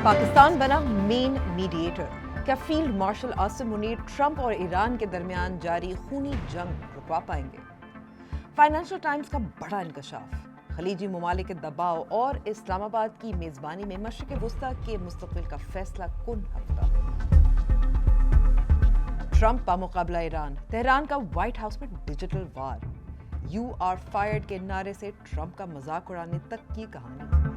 पाकिस्तान बना main mediator. क्या field marshal Asim Munir Trump और ईरान के दरमियान जारी खूनी जंग रुकवा पाएंगे? फाइनेंशियल टाइम्स का बड़ा इंकशाफ, खलीजी ममालिक के दबाव और इस्लामाबाद की मेजबानी में मशरिक़ वुस्ता के मुस्तक़बिल का फैसला कुन हफ्ता। ट्रंप बामुकाबला ईरान, तेहरान का व्हाइट हाउस में digital war, you are fired के नारे से ट्रंप का मजाक उड़ाने तक की कहानी।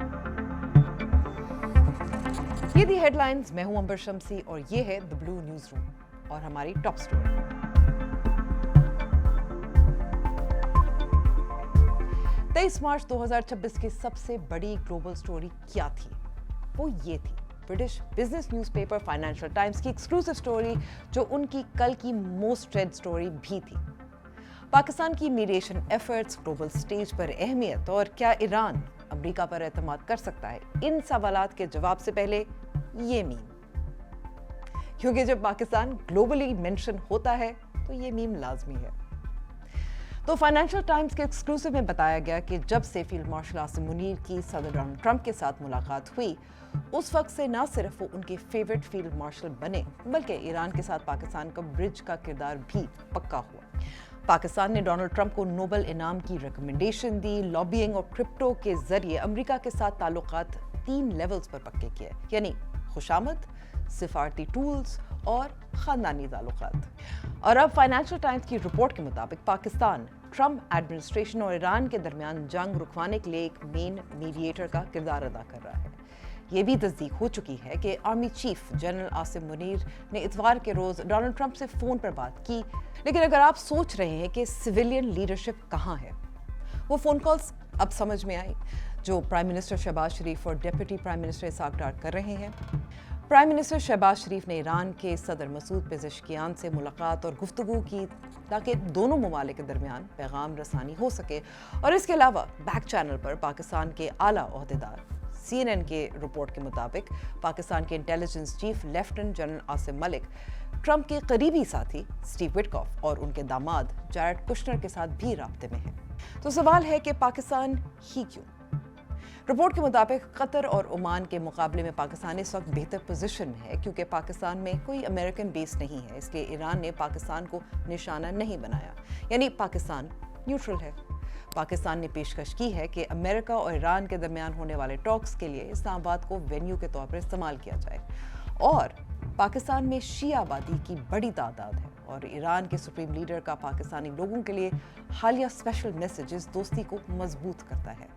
ये थी हेडलाइंस। मैं हूं अंबर शमसी और ये है द ब्लू न्यूज रूम और हमारी टॉप स्टोरी। 23 मार्च 2026 की सबसे बड़ी ग्लोबल स्टोरी क्या थी? वो ये थी British business newspaper financial times की एक्सक्लूसिव स्टोरी, जो उनकी कल की मोस्ट रेड स्टोरी भी थी। पाकिस्तान की मीडिएशन एफर्ट्स, ग्लोबल स्टेज पर अहमियत और क्या ईरान अमेरिका पर एतमाद कर सकता है, इन सवालात के जवाब से पहले ये मीम, क्योंकि जब पाकिस्तान ग्लोबली मेंशन होता है तो ये मीम लाजमी है। तो फाइनेंशियल टाइम्स के एक्सक्लूसिव में बताया गया कि जब से फील्ड मार्शल आसिम मुनीर की सदर डोनाल्ड ट्रंप के साथ मुलाकात हुई, उस वक्त से न सिर्फ वो उनके फेवरेट फील्ड मार्शल बने, बल्कि ईरान के साथ पाकिस्तान का ब्रिज का किरदार भी पक्का हुआ। पाकिस्तान ने डोनाल्ड ट्रंप को नोबेल इनाम की रिकमेंडेशन दी, लॉबिंग और क्रिप्टो के जरिए अमेरिका के साथ ताल्लुकात 3 लेवल्स पर पक्के किए, यानी खुशामद, सिफारती टूल्स और खानदानी ताल्लुकात। और अब फाइनेंशियल टाइम्स की रिपोर्ट के मुताबिक पाकिस्तान ट्रंप एडमिनिस्ट्रेशन और ईरान के दरमियान जंग रुकवाने के लिए एक मेन मीडिएटर का किरदार अदा कर रहा है। ये भी तस्दीक हो चुकी है कि army chief general Asim Munir ने इतवार के रोज डोनाल्ड ट्रंप से फोन पर बात की। लेकिन अगर आप सोच रहे हैं कि सिविलियन लीडरशिप कहाँ है, वो फोन कॉल्स अब समझ में आई जो प्राइम मिनिस्टर शहबाज शरीफ और डेप्यूटी प्राइम मिनिस्टर इसाक डार कर रहे हैं। प्राइम मिनिस्टर शहबाज शरीफ ने ईरान के सदर मसूद पेज़ेश्कियान से मुलाकात और गुफ्तगू की ताकि दोनों ममालिक के दरमियान पैगाम रसानी हो सके। और इसके अलावा बैक चैनल पर पाकिस्तान के आला ओहदेदार, CNN के रिपोर्ट के मुताबिक पाकिस्तान के intelligence chief lieutenant general Asim Malik Trump के करीबी साथी स्टीव विटकॉफ और उनके दामाद जैरेड कुशनर के साथ भी राब्ते में हैं। तो सवाल है कि पाकिस्तान ही क्यों? रिपोर्ट के मुताबिक कतर और ओमान के मुकाबले में पाकिस्तान इस वक्त बेहतर पोजीशन में है, क्योंकि पाकिस्तान में कोई अमेरिकन बेस नहीं है, इसलिए ईरान ने पाकिस्तान को निशाना नहीं बनाया, यानी पाकिस्तान न्यूट्रल है। पाकिस्तान ने पेशकश की है कि अमेरिका और ईरान के दरमियान होने वाले टॉक्स के लिए इस्लामाबाद को वेन्यू के तौर पर इस्तेमाल किया जाए। और पाकिस्तान में शिया आबादी की बड़ी तादाद है और ईरान के सुप्रीम लीडर का पाकिस्तानी लोगों के लिए हालिया स्पेशल मैसेज इस दोस्ती को मजबूत करता है।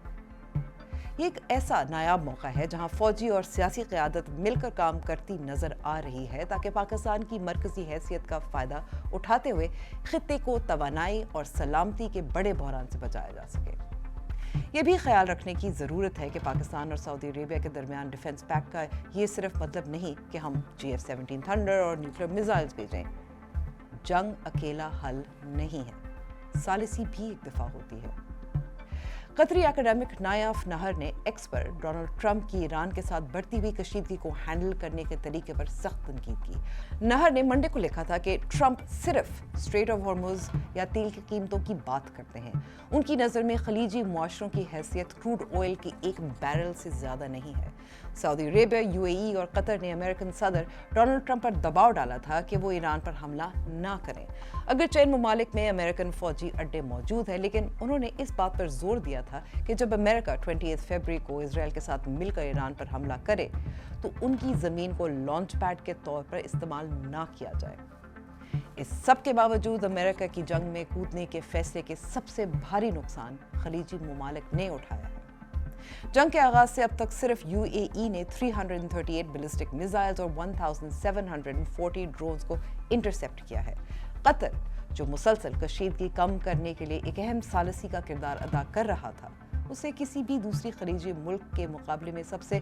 ये एक ऐसा नायाब मौका है जहां फौजी और सियासी क़यादत मिलकर काम करती नजर आ रही है, ताकि पाकिस्तान की मरकजी हैसियत का फ़ायदा उठाते हुए खित्ते को तवानाई और सलामती के बड़े बहरान से बचाया जा सके। ये भी ख्याल रखने की ज़रूरत है कि पाकिस्तान और सऊदी अरेबिया के दरमियान डिफेंस पैक्ट का ये सिर्फ मतलब नहीं कि हम GF-17 थंडर और न्यूक्लियर मिसाइल्स भेजें। जंग अकेला हल नहीं है, सालिसी भी एक दफ़ा होती है। कतरी एकेडमिक नायाफ नहर ने एक्स पर डोनाल्ड ट्रंप की ईरान के साथ बढ़ती हुई कशीदगी को हैंडल करने के तरीके पर सख्त तनकीद की। नहर ने मंडे को लिखा था कि ट्रंप सिर्फ स्ट्रेट ऑफ हॉर्मुज़ या तेल की कीमतों की बात करते हैं। उनकी नज़र में खलीजी मुआशरों की हैसियत क्रूड ऑयल की एक बैरल से ज़्यादा नहीं है। सऊदी अरेबिया, UAE और कतर ने अमेरिकन सदर डोनाल्ड ट्रंप पर दबाव डाला था कि वो ईरान पर हमला ना करें। अगरचे इन ममालिक में अमेरिकन फौजी अड्डे मौजूद हैं, लेकिन उन्होंने इस बात पर जोर दिया था कि जब अमेरिका 28 फरवरी को इसराइल के साथ मिलकर ईरान पर हमला करे तो उनकी ज़मीन को लॉन्च पैड के तौर पर इस्तेमाल ना किया जाए। इस सब के बावजूद अमेरिका की जंग में कूदने के फैसले के सबसे भारी नुकसान खलीजी ममालिक ने उठाया है। जंग के आगाज से अब तक सिर्फ UAE ने 338 बैलिस्टिक मिसाइल्स और 1740 ड्रोन्स को इंटरसेप्ट किया है। कतर, जो मुसलसल कशीदगी कम करने के लिए एक अहम सालिसी का किरदार अदा कर रहा था, उसे किसी भी दूसरी खलीजी मुल्क के मुकाबले में सबसे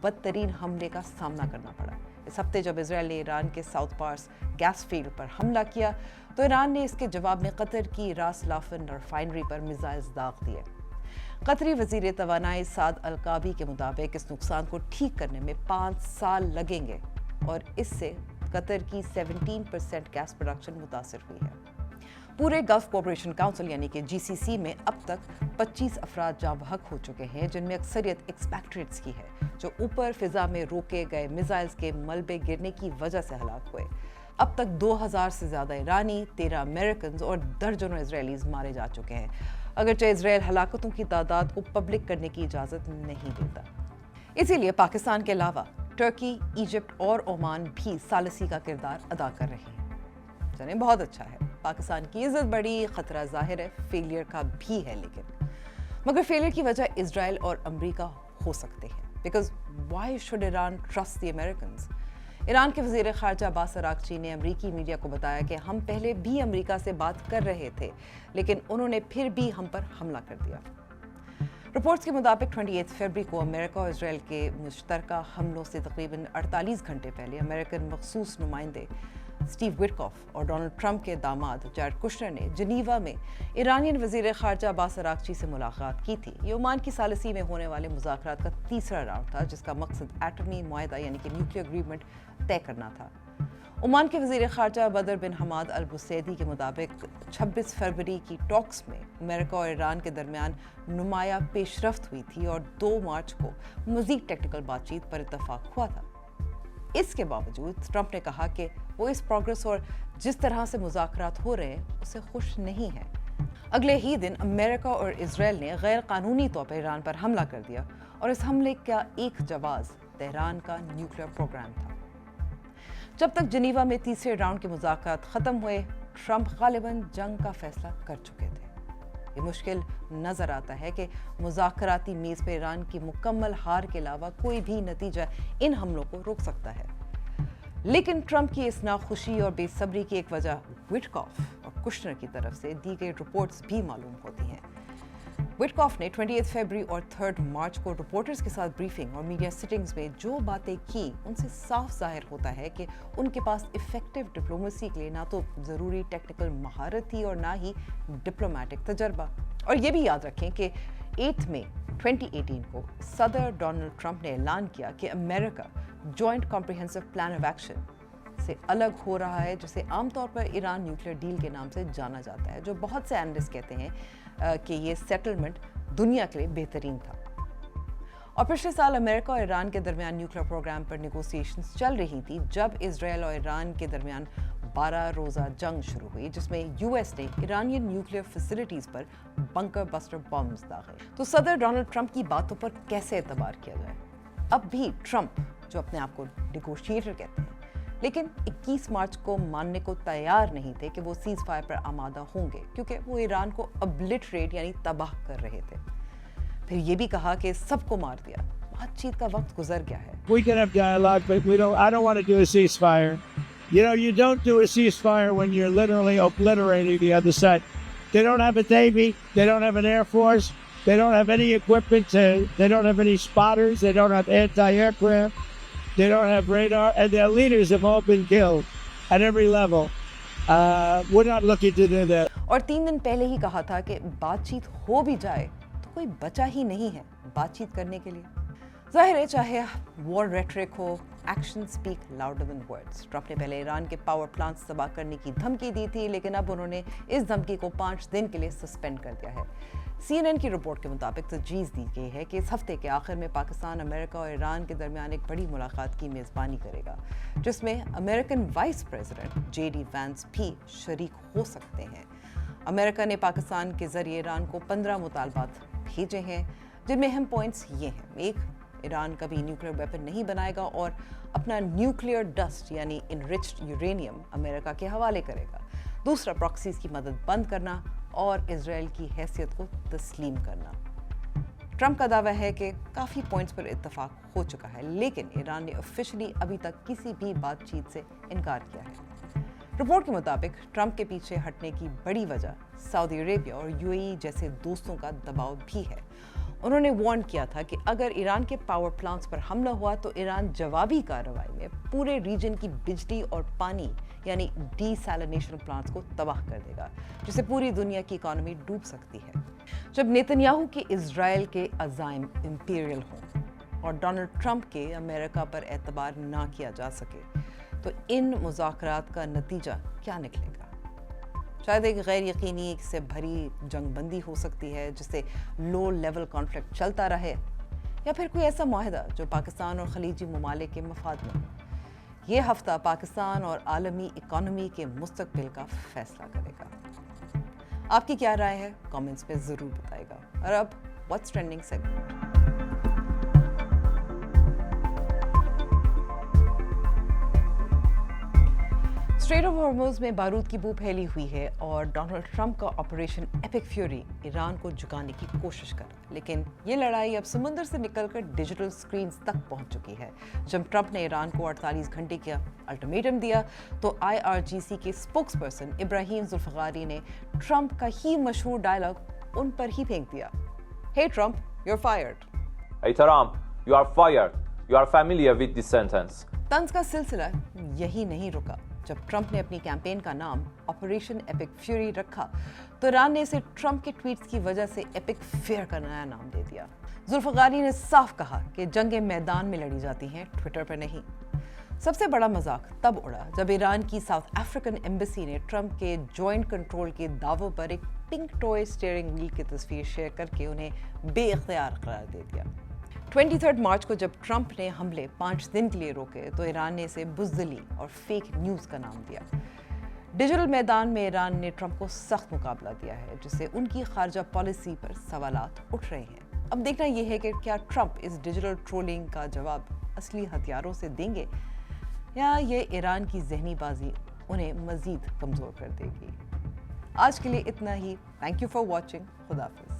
बदतरीन हमले का सामना करना पड़ा। इस हफ्ते जब इजराइल ने ईरान के साउथ पार्स गैस फील्ड पर हमला किया, तो ईरान ने इसके जवाब में कतर की रास लाफन रिफाइनरी पर मिसाइल्स दाग दिए। कतरी वजीर तवानाई साद अल-काबी के मुताबिक इस नुकसान को ठीक करने में 5 साल लगेंगे और इससे कतर की 17% गैस प्रोडक्शन मुतासर हुई है। पूरे गल्फ कोऑपरेशन काउंसिल यानी कि GCC में अब तक 25 अफराद जाँ बहक हो चुके हैं, जिनमें अक्सरियत एक्सपैट्रिएट्स की है जो ऊपर फिजा में रोके गए मिसाइल्स के मलबे गिरने की वजह से हलाक हुए। अब तक 2000 से ज़्यादा ईरानी, 13 अमेरिकन और दर्जनों इजरायलीज मारे जा चुके हैं, अगरचे इजराइल हलाकतों की तादाद को पब्लिक करने की इजाज़त नहीं देता। इसीलिए पाकिस्तान के अलावा टर्की, इजिप्ट और ओमान भी सालिसी का किरदार अदा कर रहे हैं। चलिए, बहुत अच्छा है, पाकिस्तान की इज्जत बढ़ी, खतरा जाहिर है, फेलियर का भी है, लेकिन मगर फेलियर की वजह इजराइल और अमेरिका हो सकते हैं। Because why should Iran trust the Americans? Iran के वज़ीर ख़ारजा अब्बास अराग़ची ने अमरीकी मीडिया को बताया कि हम पहले भी अमेरिका से बात कर रहे थे, लेकिन उन्होंने फिर भी हम पर हमला कर दिया। रिपोर्ट्स के मुताबिक 28 फरवरी को अमेरिका और इजराइल के मुश्तरका हमलों से तकरीबन 48 घंटे पहले अमेरिकन मखसूस नुमाइंदे स्टीव विटकॉफ और डोनाल्ड ट्रंप के दामाद जैरेड कुशनर ने जिनीवा में ईरानियन वज़ीर ख़ारजा अब्बास अराग़ची से मुलाकात की थी। ये ओमान की सालिसी में होने वाले मुज़ाकरात का तीसरा राउंड था, जिसका मकसद एटमी मुआहदा यानी कि न्यूक्लियर एग्रीमेंट तय करना था। ओमान के वज़ीर ख़ारजा बदर बिन हमाद अल बुसैदी के मुताबिक 26 फरवरी की टॉक्स में अमेरिका और ईरान के दरमियान नुमाया पेशरफ्त हुई थी और 2 मार्च को मज़ीद टेक्निकल बातचीत पर इत्तफाक हुआ था। इसके बावजूद ट्रंप ने कहा कि वो इस प्रोग्रेस और जिस तरह से मुज़ाकरात हो रहे हैं उससे खुश नहीं है। अगले ही दिन अमेरिका और इजराइल ने गैर कानूनी तौर पर ईरान पर हमला कर दिया और इस हमले का एक जवाब तेहरान का न्यूक्लियर प्रोग्राम था। जब तक जिनीवा में तीसरे राउंड के मुज़ाकरात ख़त्म हुए, ट्रंप गालिबन जंग का फैसला कर चुके थे। ये मुश्किल नज़र आता है कि मुज़ाकराती मेज़ पर ईरान की मुकम्मल हार के अलावा कोई भी नतीजा इन हमलों को रोक सकता है। लेकिन ट्रंप की इस नाखुशी और बेसब्री की एक वजह विटकॉफ और कुशनर की तरफ से दी गई रिपोर्ट्स भी मालूम होती हैं। विटकॉफ ने 28 फरवरी और 3 मार्च को रिपोर्टर्स के साथ ब्रीफिंग और मीडिया सिटिंग्स में जो बातें की, उनसे साफ जाहिर होता है कि उनके पास इफेक्टिव डिप्लोमेसी के लिए ना तो ज़रूरी टेक्निकल महारत थी और ना ही डिप्लोमेटिक तजर्बा। और ये भी याद रखें कि 8 मई 2018 को सदर डोनाल्ड ट्रंप ने ऐलान किया कि America joint comprehensive plan of action से अलग हो रहा है, जिसे आमतौर पर ईरान न्यूक्लियर डील के नाम से जाना जाता है, जो बहुत से एनालिस्ट कहते हैं कि ये सेटलमेंट दुनिया के लिए बेहतरीन था। और पिछले साल अमेरिका और ईरान के दरमियान न्यूक्लियर प्रोग्राम पर नेगोशिएशंस चल रही थी जब इजराइल और ईरान के दरमियान 12 रोज़ा जंग शुरू हुई, जिसमें यूएस ने ईरानियन न्यूक्लियर फैसिलिटीज़ पर बंकर बस्टर बम्स दागे। तो सदर डोनाल्ड ट्रंप की बातों पर कैसे एतबार किया जाए? अब भी ट्रंप, जो अपने आप को नेगोशिएटर कहते हैं, लेकिन 21 मार्च को मानने को तैयार नहीं थे कि वो सीज फायर पर आमादा होंगे, क्योंकि वो ईरान को अब्लिटरेट यानी तबाह कर रहे थे। फिर ये भी कहा कि सबको मार दिया, बातचीत का वक्त गुजर गया है। We can have dialogue, but I don't want to do a ceasefire. You don't do a ceasefire when you're literally obliterating the other side. They don't have a Navy, they don't have an Air Force, they don't have any equipment, they don't have any spotters, they don't have anti-aircraft. They don't have radar, and their leaders have all been killed at every level. We're not looking to do that. और 3 दिन पहले ही कहा था कि बातचीत हो भी जाए तो कोई बचा ही नहीं है बातचीत करने के लिए। जाहिर है, चाहे वॉर रेटरिक हो, action speak louder than words. Trump ने पहले ईरान के पावर प्लांट्स तबाह करने की धमकी दी थी, लेकिन अब उन्होंने इस धमकी को 5 दिन के लिए सस्पेंड कर दिया है। CNN की रिपोर्ट के मुताबिक तजवीज़ दी गई है कि इस हफ्ते के आखिर में पाकिस्तान, अमेरिका और ईरान के दरमियान एक बड़ी मुलाकात की मेज़बानी करेगा, जिसमें American vice president JD Vance भी शरीक हो सकते हैं। अमेरिका ने पाकिस्तान के ज़रिए ईरान को 15 मुतालबात भेजे हैं, जिनमें अहम पॉइंट्स ये हैं। 1, ईरान कभी न्यूक्लियर वेपन नहीं बनाएगा और अपना न्यूक्लियर डस्ट यानी इनरिच्ड यूरेनियम अमेरिका के हवाले करेगा। 2, प्रॉक्सीज की मदद बंद करना और इजराइल की हैसियत को तस्लीम करना। ट्रंप का दावा है कि काफ़ी पॉइंट्स पर इत्तफाक हो चुका है, लेकिन ईरान ने ऑफिशियली अभी तक किसी भी बातचीत से इनकार किया है। रिपोर्ट के मुताबिक ट्रंप के पीछे हटने की बड़ी वजह सऊदी अरेबिया और UAE जैसे दोस्तों का दबाव भी है। उन्होंने वार्न किया था कि अगर ईरान के पावर प्लांट्स पर हमला हुआ तो ईरान जवाबी कार्रवाई में पूरे रीजन की बिजली और पानी यानी डीसैलिनेशन प्लांट्स को तबाह कर देगा, जिससे पूरी दुनिया की इकोनॉमी डूब सकती है। जब नेतन्याहू के इजराइल के अज़ाइम इंपीरियल हों और डोनाल्ड ट्रंप के अमेरिका पर एतबार ना किया जा सके, तो इन मुज़ाकरात का नतीजा क्या निकलेगा? شاید ایک غیر یقینی سے بھری جنگ بندی ہو سکتی ہے جس سے لو لیول کانفلکٹ چلتا رہے، یا پھر کوئی ایسا معاہدہ جو پاکستان اور خلیجی ممالک کے مفاد میں ہو۔ یہ ہفتہ پاکستان اور عالمی اکانومی کے مستقبل کا فیصلہ کرے گا۔ آپ کی کیا رائے ہے؟ کامنٹس پہ ضرور بتائے گا۔ اور اب what's trending segment. Strait of Hormuz میں بارود کی بو پھیلی ہوئی ہے اور ڈونلڈ ٹرمپ کا آپریشن ایپک فیوری ایران کو جھکانے کی کوشش کر، لیکن یہ لڑائی اب سمندر سے نکل کر ڈیجیٹل سکرینز تک پہنچ چکی ہے۔ جب ٹرمپ نے ایران کو 48 گھنٹے کا الٹیمیٹم دیا تو IRGC کے اسپوکس پرسن ابراہیم ذوالفقاری نے ٹرمپ کا ہی مشہور ڈائلاگ ان پر ہی پھینک دیا، "Hey Trump, you're fired." Hey Trump, you are fired. You are familiar with this sentence. طنز کا سلسلہ یہی نہیں رکا۔ جب ٹرمپ نے اپنی کیمپین کا نام آپریشن ایپک فیوری رکھا تو ایران نے اسے ٹرمپ کے ٹویٹس کی وجہ سے ایپک فیئر کا نیا نام دے دیا۔ ذوالفقاری نے صاف کہا کہ جنگیں میدان میں لڑی جاتی ہیں، ٹویٹر پر نہیں۔ سب سے بڑا مذاق تب اڑا جب ایران کی ساؤتھ افریقن ایمبیسی نے ٹرمپ کے جوائنٹ کنٹرول کے دعووں پر ایک پنک ٹوائے اسٹیئرنگ ویل کی تصویر شیئر کر کے انہیں بے اختیار قرار دے دیا۔ 23 مارچ کو جب ٹرمپ نے حملے 5 دن کے لیے روکے تو ایران نے اسے بزدلی اور فیک نیوز کا نام دیا۔ ڈیجیٹل میدان میں ایران نے ٹرمپ کو سخت مقابلہ دیا ہے، جس سے ان کی خارجہ پالیسی پر سوالات اٹھ رہے ہیں۔ اب دیکھنا یہ ہے کہ کیا ٹرمپ اس ڈیجیٹل ٹرولنگ کا جواب اصلی ہتھیاروں سے دیں گے یا یہ ایران کی ذہنی بازی انہیں مزید کمزور کر دے گی۔ آج کے لیے اتنا ہی۔ Thank you for watching. خدا حافظ۔